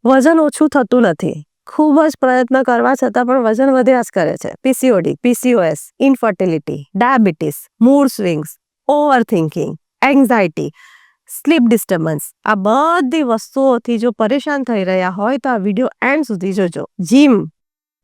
વજન ઓછું થતું નથી, ખૂબ જ પ્રયત્ન કરવા છતાં પણ વજન વધ્યા જ કરે છે. PCOD, PCOS, infertility, diabetes, mood swings, overthinking, anxiety, sleep disturbance, આ બધી વસ્તુઓથી જો પરેશાન થઈ રહ્યા હોય તો આ વિડીયો એન્ડ સુધી જોજો. જીમ,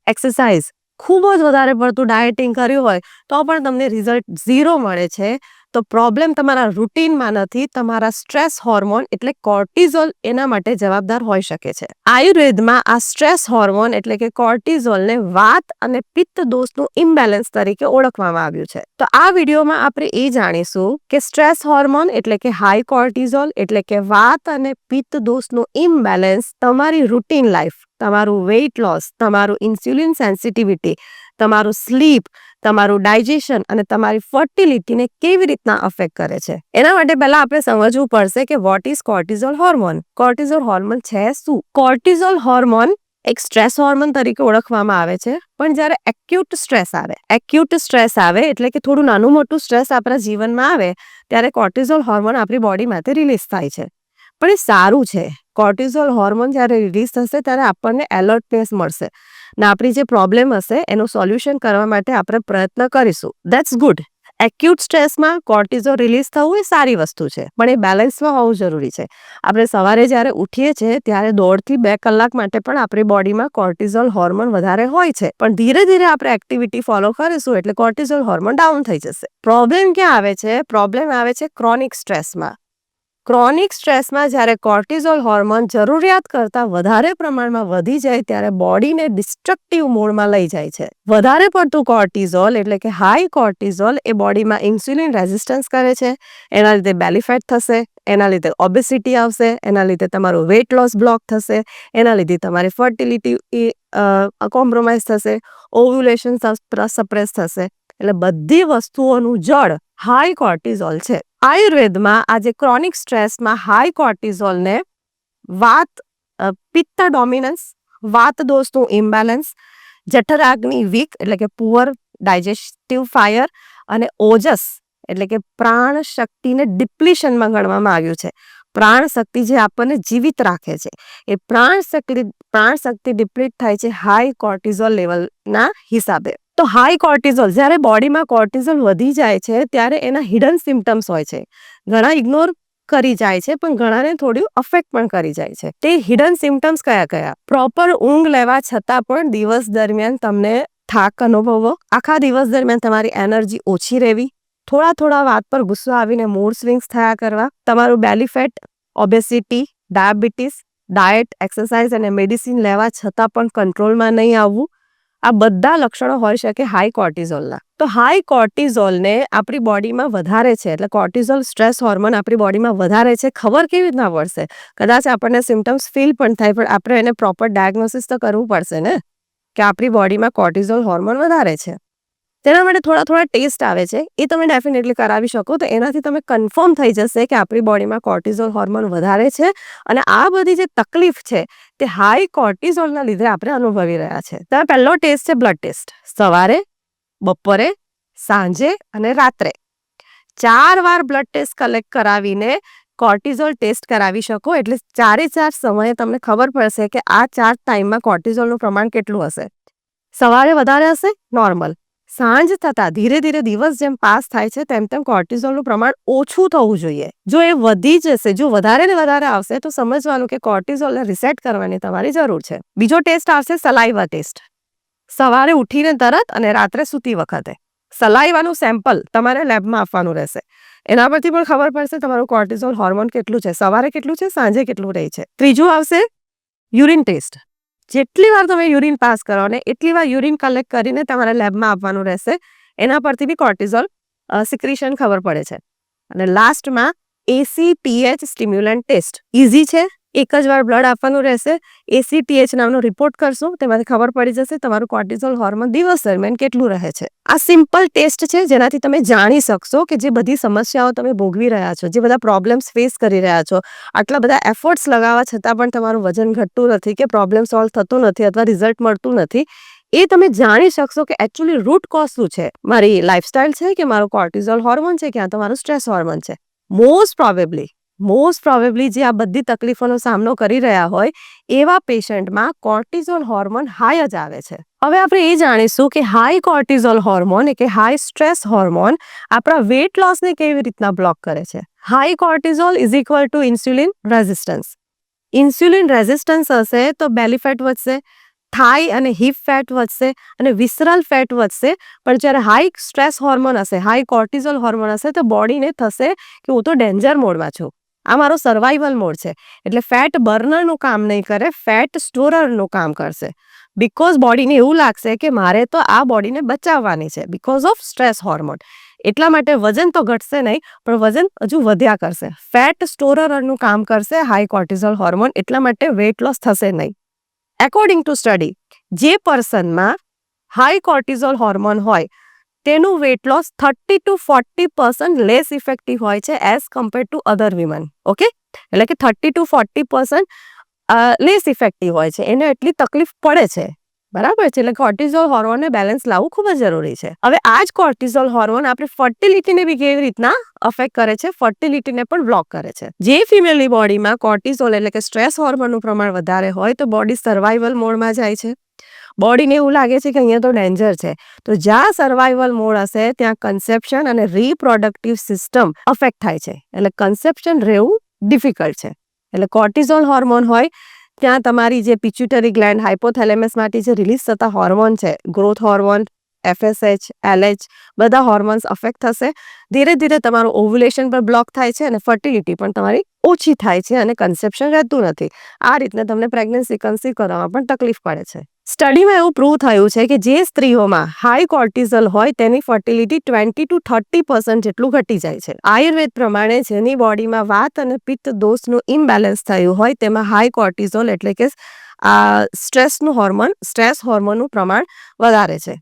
એક્સરસાઇઝ, ખૂબ જ વધારે પડતું ડાયટિંગ કર્યું હોય તો પણ તમને રિઝલ્ટ 0 મળે છે, તો પ્રોબ્લેમ તમારા રૂટીનમાં નથી, તમારા સ્ટ્રેસ હોર્મોન એટલે કોર્ટિઝોલ એના માટે જવાબદાર હોઈ શકે છે. આયુર્વેદમાં આ સ્ટ્રેસ હોર્મોન એટલે કે કોર્ટિઝોલને વાત અને પિત્ત દોષનું ઇમ્બેલેન્સ તરીકે ઓળખવામાં આવ્યું છે. તો આ વિડીયોમાં આપણે એ જાણીશું કે સ્ટ્રેસ હોર્મોન એટલે કે હાઈ કોર્ટિઝોલ એટલે કે વાત અને પિત્ત દોષનું ઇમ્બેલેન્સ તમારી રૂટીન લાઈફ, તમારું વેઇટ લોસ, તમારું ઇન્સ્યુલિન સેન્સિટિવિટી, તમારું સ્લીપ, તમારું ડાયજેશન અને તમારી ફર્ટિલિટીને કેવી રીતના અફેક્ટ કરે છે. એના માટે પહેલા આપણે સમજવું પડશે કે what is cortisol hormone. Cortisol hormone છે શું? કોર્ટિઝોલ હોર્મોન એક સ્ટ્રેસ હોર્મોન તરીકે ઓળખવામાં આવે છે, પણ જ્યારે એક્યુટ સ્ટ્રેસ આવે એટલે કે થોડું નાનું મોટું સ્ટ્રેસ આપણા જીવનમાં આવે ત્યારે કોર્ટિઝોલ હોર્મોન આપણી બોડીમાંથી રિલીઝ થાય છે. પણ એ સારું છે. કોર્ટિઝોલ હોર્મોન જ્યારે રિલીઝ થશે ત્યારે આપણને એલર્ટનેસ મળશે ને આપણી જે પ્રોબ્લેમ હશે એનું સોલ્યુશન કરવા માટે આપણે પ્રયત્ન કરીશું. That's good. Acute સ્ટ્રેસમાં cortisol release થવું એ સારી વસ્તુ છે, પણ એ બેલેન્સમાં હોવું જરૂરી છે. આપણે સવારે જ્યારે ઉઠીએ છીએ ત્યારે 1.5 થી 2 કલાક માટે પણ આપણી બોડીમાં કોર્ટિઝોલ હોર્મોન વધારે હોય છે, પણ ધીરે ધીરે આપણે એક્ટિવિટી ફોલો કરીશું એટલે કોર્ટિઝોલ હોર્મોન ડાઉન થઈ જશે. પ્રોબ્લેમ ક્યાં આવે છે? પ્રોબ્લેમ આવે છે ક્રોનિક સ્ટ્રેસમાં. ક્રોનિક સ્ટ્રેસમાં જ્યારે કોર્ટિઝોલ હોર્મોન જરૂરિયાત કરતાં વધારે પ્રમાણમાં વધી જાય ત્યારે બોડીને ડિસ્ટ્રક્ટિવ મોડમાં લઈ જાય છે. વધારે પડતું કોર્ટિઝોલ એટલે કે હાઈ કોર્ટિઝોલ એ બોડીમાં ઇન્સ્યુલિન રેઝિસ્ટન્સ કરે છે, એના લીધે બેલી ફેટ થશે, એના લીધે ઓબેસિટી આવશે, એના લીધે તમારું વેઇટ લોસ બ્લોક થશે, એના લીધે તમારી ફર્ટિલિટી કોમ્પ્રોમાઇઝ થશે, ઓવ્યુલેશન સપ્રેસ થશે. એટલે બધી વસ્તુઓનું જડ હાઈ કોર્ટિઝોલ છે. આયુર્વેદમાં આજે ક્રોનિક સ્ટ્રેસમાં હાઈ કોર્ટિઝોલને પિત્ત ડોમિનન્સ, વાત દોષનું ઇમ્બેલેન્સ, જઠરાગ્નિ વીક એટલે કે પુઅર ડાયજેસ્ટિવ ફાયર અને ઓજસ એટલે કે પ્રાણ શક્તિને ડિપ્લિશનમાં ગણવામાં આવ્યું છે. પ્રાણ શક્તિ જે આપણને જીવિત રાખે છે એ પ્રાણ શક્તિ ડિપ્લીટ થાય છે હાઈ કોર્ટિઝોલ લેવલના હિસાબે. તો હાઈ કોર્ટિઝોલ, જ્યારે બોડીમાં કોર્ટિઝોલ વધી જાય છે ત્યારે એના હિડન સિમ્ટમ્સ હોય છે. ઘણા ઇગ્નોર કરી જાય છે પણ ઘણાને થોડું અફેક્ટ પણ કરી જાય છે. તે હિડન સિમ્ટમ્સ કયા? પ્રોપર ઊંઘ લેવા છતાં પણ દિવસ દરમિયાન તમને થાક અનુભવો, આખા દિવસ દરમિયાન તમારી એનર્જી ઓછી રહેવી, થોડા વાત પર ગુસ્સો આવીને મૂડ સ્વિંગ્સ થયા કરવા, તમારું belly fat, obesity, diabetes, diet, exercise અને મેડિસિન લેવા છતાં પણ કંટ્રોલમાં નહીં આવવું, આ બધા લક્ષણો હોઈ શકે હાઈ કોર્ટિઝોલના. તો હાઈ કોર્ટિઝોલને આપણી બોડીમાં વધારે છે એટલે કોર્ટિઝોલ સ્ટ્રેસ હોર્મોન આપણી બોડીમાં વધારે છે. ખબર કેવી રીતના પડશે? કદાચ આપણને સિમ્ટમ્સ ફીલ પણ થાય, પણ આપણે એને પ્રોપર ડાયગ્નોસિસ તો કરવું પડશે ને કે આપણી બોડીમાં કોર્ટિઝોલ હોર્મોન વધારે છે. તેના માટે થોડા ટેસ્ટ આવે છે, એ તમે ડેફિનેટલી કરાવી શકો. તો એનાથી તમે કન્ફર્મ થઈ જશે કે આપણી બોડીમાં કોર્ટિઝોલ હોર્મોન વધારે છે અને આ બધી જે તકલીફ છે તે હાઈ કોર્ટિઝોલના લીધે આપણે અનુભવી રહ્યા છે. તો પહેલો ટેસ્ટ છે બ્લડ ટેસ્ટ. સવારે, બપોરે, સાંજે અને રાત્રે 4 વાર બ્લડ ટેસ્ટ કલેક્ટ કરાવીને કોર્ટિઝોલ ટેસ્ટ કરાવી શકો. એટલે 4 સમયે તમને ખબર પડશે કે આ 4 ટાઈમમાં કોર્ટિઝોલનું પ્રમાણ કેટલું હશે. સવારે વધારે હશે, નોર્મલ. સાંજ થતા ધીરે ધીરે દિવસ જેમ પાસ થાય છે તેમ કોર્ટિઝોલનું પ્રમાણ ઓછું થવું જોઈએ. જો એ વધી જશે, જો વધારે ને વધારે આવશે તો સમજવાનું કે કોર્ટિઝોલને રિસેટ કરવાની તમારી જરૂર છે. બીજો ટેસ્ટ આવશે સલાઈવા ટેસ્ટ. સવારે ઉઠીને તરત અને રાત્રે સૂતી વખતે સલાઈવાનું સેમ્પલ તમારે લેબમાં આપવાનું રહેશે. એના પરથી પણ ખબર પડશે તમારું કોર્ટિઝોલ હોર્મોન કેટલું છે, સવારે કેટલું છે, સાંજે કેટલું રહે છે. ત્રીજું આવશે યુરિન ટેસ્ટ. જેટલી વાર તમે યુરિન પાસ કરો ને એટલી વાર યુરિન કલેક્ટ કરીને તમારે લેબમાં આપવાનું રહેશે. એના પરથી બી કોર્ટિઝોલ સિક્રેશન ખબર પડે છે. અને લાસ્ટમાં ACTH સ્ટિમ્યુલન્ટ ટેસ્ટ. ઇઝી છે, એક જ વાર બ્લડ આપવાનું રહેશે. ACTH નામનો રિપોર્ટ કરશું, તેમાંથી ખબર પડી જશે તમારું કોર્ટિઝોલ હોર્મોન દિવસ દરમિયાન કેટલું રહે છે. આ સિમ્પલ ટેસ્ટ છે જેનાથી તમે જાણી શકશો કે જે બધી સમસ્યાઓ તમે ભોગવી રહ્યા છો, જે બધા પ્રોબ્લેમ્સ ફેસ કરી રહ્યા છો, આટલા બધા એફર્ટ્સ લગાવવા છતાં પણ તમારું વજન ઘટતું નથી કે પ્રોબ્લેમ સોલ્વ થતું નથી અથવા રિઝલ્ટ મળતું નથી, એ તમે જાણી શકશો કે એકચ્યુઅલી રૂટ કોઝ શું છે. મારી લાઇફસ્ટાઇલ છે કે મારું કોર્ટિઝોલ હોર્મોન છે કે આ તમારું સ્ટ્રેસ હોર્મોન છે. મોસ્ટ પ્રોબેબલી મોસ્ટ પ્રોબેબલી જે આ બધી તકલીફોનો સામનો કરી રહ્યા હોય એવા પેશન્ટમાં કોર્ટિઝોલ હોર્મોન હાઈ જ આવે છે. હવે આપણે એ જાણીશું કે હાઈ કોર્ટિઝોલ હોર્મોન કે હાઈ સ્ટ્રેસ હોર્મોન આપણા વેટ લોસને કેવી રીતના બ્લોક કરે છે. High cortisol is equal to insulin resistance. Insulin resistance હશે તો બેલી ફેટ વધશે, થાઈ અને હિપ ફેટ વધશે અને વિસરલ ફેટ વધશે. પણ જ્યારે હાઈ સ્ટ્રેસ હોર્મોન હશે, હાઈ કોર્ટિઝોલ હોર્મોન હશે તો બોડીને થશે કે હું તો ડેન્જર મોડમાં છું, આ મારો સર્વાઈવલ મોડ છે. એટલે ફેટ બર્નરનું કામ નહીં કરે, ફેટ સ્ટોરરનું કામ કરશે. બિકોઝ બોડીને એવું લાગશે કે મારે તો આ બોડીને બચાવવાની છે બિકોઝ ઓફ સ્ટ્રેસ હોર્મોન. એટલા માટે વજન તો ઘટશે નહીં પણ વજન હજુ વધ્યા કરશે. ફેટ સ્ટોરરનું કામ કરશે હાઈ કોર્ટિઝોલ હોર્મોન, એટલા માટે વેટ લોસ થશે નહીં. એકોર્ડિંગ ટુ સ્ટડી, જે પર્સનમાં હાઈ કોર્ટિઝોલ હોર્મોન હોય તેનું weight loss 30 to 40% less effective હોય છે as compared to other women. Okay, એટલે કે 30 to 40% લેસ ઇફેક્ટિવ હોય છે, એને એટલી તકલીફ પડે છે. બરાબર છે. એટલે કોર્ટિઝોલ હોર્મોનને બેલેન્સ લાવવું ખૂબ જ જરૂરી છે. હવે આ જ કોર્ટિઝોલ હોર્મોન આપણે ફર્ટિલિટીને બી કેવી રીતના અફેક્ટ કરે છે, ફર્ટિલિટીને પણ બ્લોક કરે છે. જે ફિમેલની બોડીમાં કોર્ટિઝોલ એટલે કે સ્ટ્રેસ હોર્મોનનું પ્રમાણ વધારે હોય તો બોડી સર્વાઈવલ મોડમાં જાય છે. બોડીને એવું લાગે છે કે અહીંયા તો ડેન્જર છે. તો જ્યાં સર્વાઈવલ મોડ હશે ત્યાં કન્સેપ્શન અને રીપ્રોડક્ટિવ સિસ્ટમ અફેક્ટ થાય છે. એટલે કન્સેપ્શન રહેવું ડિફિકલ્ટ છે. એટલે કોર્ટિઝોલ હોર્મોન હોય ત્યાં તમારી જે પિચ્યુટરી ગ્લેન્ડ, હાઇપોથેલેમસમાંથી જે રિલીઝ થતા હોર્મોન છે, ગ્રોથ હોર્મોન, FSH, LH, બધા હોર્મોન્સ અફેક્ટ થશે. ધીરે ધીરે તમારું ઓવ્યુલેશન પણ બ્લોક થાય છે અને ફર્ટિલિટી પણ તમારી ઓછી થાય છે અને કન્સેપ્શન રહેતું નથી. આ રીતને તમને પ્રેગ્નન્સી કન્સીવ કરવામાં પણ તકલીફ પડે છે. સ્ટડીમાં એવું પ્રૂવ થયું છે કે જે સ્ત્રીઓમાં હાઈ કોર્ટિઝોલ હોય તેની ફર્ટિલિટી 20 to 30% જેટલું ઘટી જાય છે. આયુર્વેદ પ્રમાણે જેની બોડીમાં વાત અને પિત્ત દોષનું ઇમ્બેલેન્સ થયું હોય તેમાં હાઈ કોર્ટિઝોલ એટલે કે સ્ટ્રેસ હોર્મોનનું પ્રમાણ વધારે છે.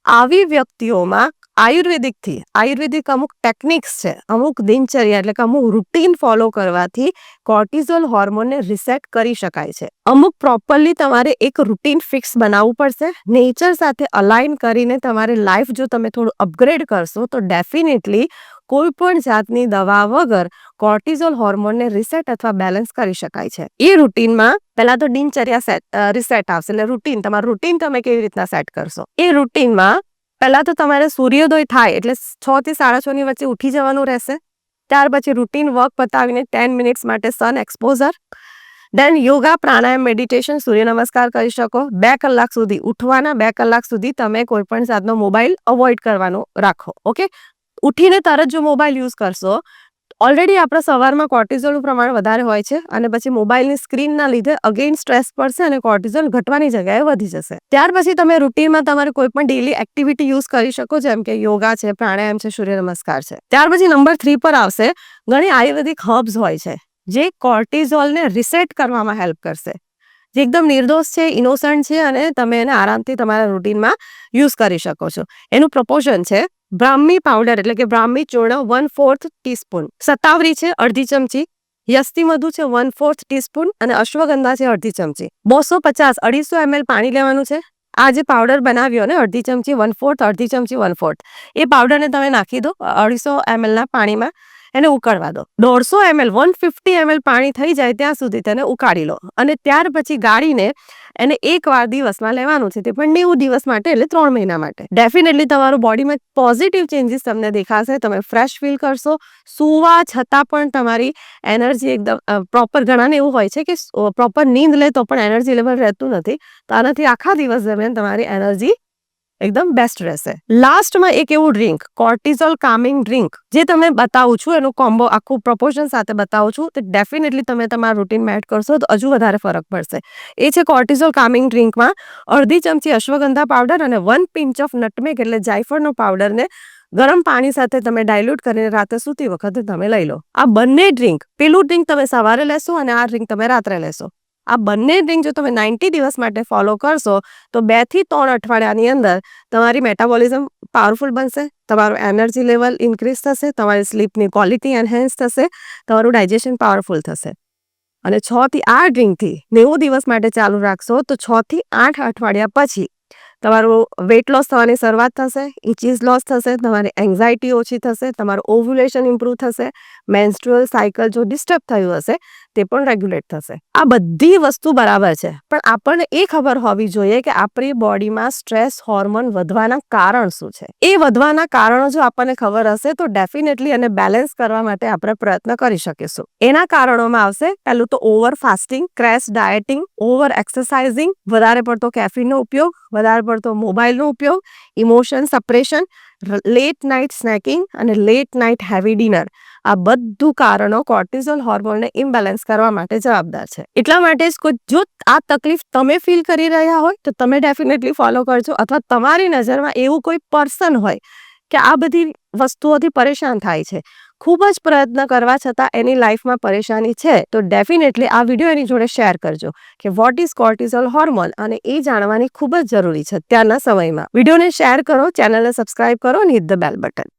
આવી વ્યક્તિઓમાં આયુર્વેદિક અમુક ટેકનિક્સ છે, અમુક દિનચર્યા એટલે કે અમુક રૂટીન ફોલો કરવાથી કોર્ટિઝોલ હોર્મોનને રિસેટ કરી શકાય છે. અમુક પ્રોપરલી તમારે એક રૂટીન ફિક્સ બનાવવું પડશે. નેચર સાથે અલાઇન કરીને તમારે લાઈફ જો તમે થોડું અપગ્રેડ કરશો તો ડેફિનેટલી કોઈ પણ જાતની દવા વગર કોર્ટિઝોલ હોર્મોનને રિસેટ અથવા બેલેન્સ કરી શકાય છે. એ રૂટીનમાં પહેલા તો દિનચર્યા રિસેટ આવશે. એટલે રૂટીન, તમારું રૂટીન તમે કેવી રીતના સેટ કરશો. એ રૂટીનમાં પહેલા તો તમારે સૂર્યોદય થાય એટલે 6 થી 6:30 ની વચ્ચે ઉઠી જવાનું રહેશે. ત્યાર પછી રૂટીન વર્ક પતાવીને 10 મિનિટ્સ માટે સન એક્સપોઝર, દેન યોગા, પ્રાણાયામ, મેડિટેશન, સૂર્ય નમસ્કાર કરી શકો. 2 કલાક સુધી ઉઠવાના, 2 કલાક સુધી તમે કોઈ પણ જાતનો મોબાઈલ અવોઇડ કરવાનો રાખો. ઓકે, ઉઠીને તરત જો મોબાઈલ યુઝ કરશો, ઓલરેડી આપણા સવારમાં કોર્ટિઝોલનું પ્રમાણ વધારે હોય છે અને પછી મોબાઈલની સ્ક્રીનના લીધે અગેઇન સ્ટ્રેસ પડશે અને કોર્ટિઝોલ ઘટવાની જગ્યાએ વધી જશે. ત્યાર પછી તમે રૂટીનમાં તમારે કોઈ પણ ડેલી એક્ટિવિટી યુઝ કરી શકો, જેમ કે યોગા છે, પ્રાણાયામ છે, સૂર્ય નમસ્કાર છે. ત્યાર પછી નંબર 3 પર આવશે, ઘણી આયુર્વેદિક હર્બ્સ હોય છે જે કોર્ટિઝોલને રિસેટ કરવામાં હેલ્પ કરશે, જે એકદમ નિર્દોષ છે, ઇનોસન્ટ છે અને તમે એને આરામથી તમારા રૂટીનમાં યુઝ કરી શકો છો. એનું પ્રપોર્શન છે બ્રાહ્મી પાવડર એટલે કે બ્રાહ્મી ચૂર્ણ 1/4 ટીસ્પૂન, શતાવરી છે અડધી ચમચી, યસ્તી મધુ છે 1/4 ટીસ્પૂન અને અશ્વગંધા છે અડધી ચમચી. 250 ml પાણી લેવાનું છે. આ જે પાવડર બનાવ્યો ને અડધી ચમચી 1/4, અડધી ચમચી 1/4, એ પાવડરને તમે નાખી દો 250 ml ના પાણીમાં, એને ઉકળવા દો. 150 ml 150 ml પાણી થઈ જાય ત્યાં સુધી તેને ઉકાળી લો અને ત્યાર પછી ગાળીને એને એકવાર દિવસમાં લેવાનું છે, તે પણ 90 દિવસ માટે, એટલે 3 મહિના માટે. ડેફિનેટલી તમારું બોડીમાં પોઝિટિવ ચેન્જીસ તમને દેખાશે, તમે ફ્રેશ ફીલ કરશો. સુવા છતાં પણ તમારી એનર્જી એકદમ પ્રોપર, ઘણાને એવું હોય છે કે પ્રોપર નીંદ લે તો પણ એનર્જી લેવલ રહેતું નથી, તો આનાથી આખા દિવસ દરમિયાન તમારી એનર્જી એકદમ બેસ્ટ રહેશે. લાસ્ટમાં એક એવું ડ્રિંક, કોર્ટિઝોલ કામિંગ ડ્રિંક, જે તમે બતાવું છું, એનું કોમ્બો આખું પ્રપોર્શન સાથે બતાવું છું, તો ડેફિનેટલી તમે તમારા રૂટીનમાં એડ કરશો તો હજુ વધારે ફરક પડશે. એ છે કોર્ટિઝોલ કામિંગ ડ્રિંકમાં અડધી ચમચી અશ્વગંધા પાવડર અને 1 પિંચ ઓફ નટમેગ એટલે જાયફળનો પાવડરને ગરમ પાણી સાથે તમે ડાયલ્યુટ કરીને રાતે સૂતી વખતે તમે લઈ લો. આ બંને ડ્રિંક, પેલું ડ્રિંક તમે સવારે લેશો અને આ ડ્રિંક તમે રાત્રે લેશો. આ બંને ડ્રિંક જો તમે 90 દિવસ માટે ફોલો કરશો તો 2 થી 3 અઠવાડિયાની અંદર તમારી મેટાબોલિઝમ પાવરફુલ બનશે, તમારું એનર્જી લેવલ ઇન્ક્રીઝ થશે, તમારી સ્લીપની ક્વોલિટી એન્હેન્સ થશે, તમારું ડાયજેશન પાવરફુલ થશે. અને 6 થી 8 ડ્રિંકથી 90 દિવસ માટે ચાલુ રાખશો તો 6 થી 8 અઠવાડિયા પછી તમારું વેટ લોસ થવાની શરૂઆત થશે, ઇચીસ લોસ થશે, તમારી એન્ઝાયટી ઓછી થશે, તમારું ઓવ્યુલેશન ઇમ્પ્રૂવ થશે, મેન્સ્ટ્રુઅલ સાયકલ જો ડિસ્ટર્બ થયું હશે તે પણ રેગ્યુલેટ થશે. આ બધી વસ્તુ બરાબર છે, પણ આપણને એ ખબર હોવી જોઈએ કે આપણી બોડીમાં સ્ટ્રેસ હોર્મોન વધવાના કારણ શું છે. એ વધવાના કારણો જો આપણને ખબર હશે તો ડેફિનેટલી એને બેલેન્સ કરવા માટે આપણે પ્રયત્ન કરી શકીશું. એના કારણોમાં આવશે પહેલું તો over fasting, crash dieting, over exercising, વધારે પડતો કેફીનનો ઉપયોગ, વધારે પડતો મોબાઈલનો ઉપયોગ, emotion suppression, late night snacking અને લેટ નાઇટ હેવી ડિનર. આ બધું કારણો કોર્ટિઝોલ હોર્મોનને ઇમ્બેલેન્સ કરવા માટે જવાબદાર છે. એટલા માટે જ જો આ તકલીફ તમે ફીલ કરી રહ્યા હોય તો તમે ડેફિનેટલી ફોલો કરજો, અથવા તમારી નજરમાં એવું કોઈ પર્સન હોય કે આ બધી વસ્તુઓથી પરેશાન થાય છે, ખૂબ જ પ્રયત્ન કરવા છતાં એની લાઈફમાં પરેશાની છે, તો ડેફિનેટલી આ વિડીયો એની જોડે શેર કરજો કે વોટ ઇઝ કોર્ટિઝોલ હોર્મોન, અને એ જાણવાની ખૂબ જ જરૂરી છે અત્યારના સમયમાં. વિડીયોને શેર કરો, ચેનલને સબસ્ક્રાઇબ કરો અને હિટ ધ બેલ બટન.